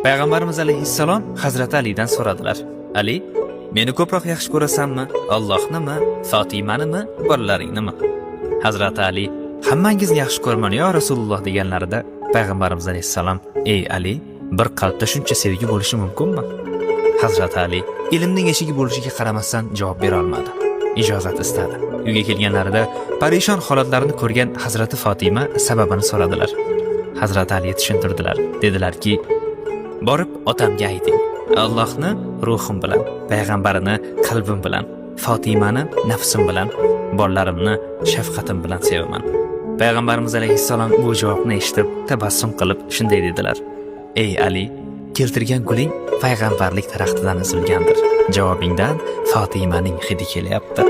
Payg'ambarimiz alayhissalom Hazrati Alidan so'radilar. Ali, meni ko'proq yaxshi ko'rasanmi? Allohnimi, Fotimanimi, bolalaringnimi? Hazrati Ali, hammangizni yaxshi ko'raman yo Rasululloh deganlarida Payg'ambarimiz alayhissalom, ey Ali, bir qalbda shuncha sevgi bo'lishi mumkinmi? Hazrati Ali ilmning eshigi bo'lishiga qaramasdan javob bera olmadi. Ijozat istadi. Uyga kelganlarida parishon holatlarini ko'rgan Hazrati Fotima sababini so'radilar. Hazrati Ali tushuntirdilar. Dedilarki, borib otamga ayting. Allohni ruhim bilan, payg'ambarini qalbim bilan, Fotimani nafsim bilan, bolalarimni shafqatim bilan sevaman. Payg'ambarimiz alayhissalom bu javobni eshitib, tabassum qilib shunday dedilar. Ey Ali, keltirgan guling payg'ambarlik daraxtidan uzilgandir. Javobingdan Fotimaning hidi kelyapti.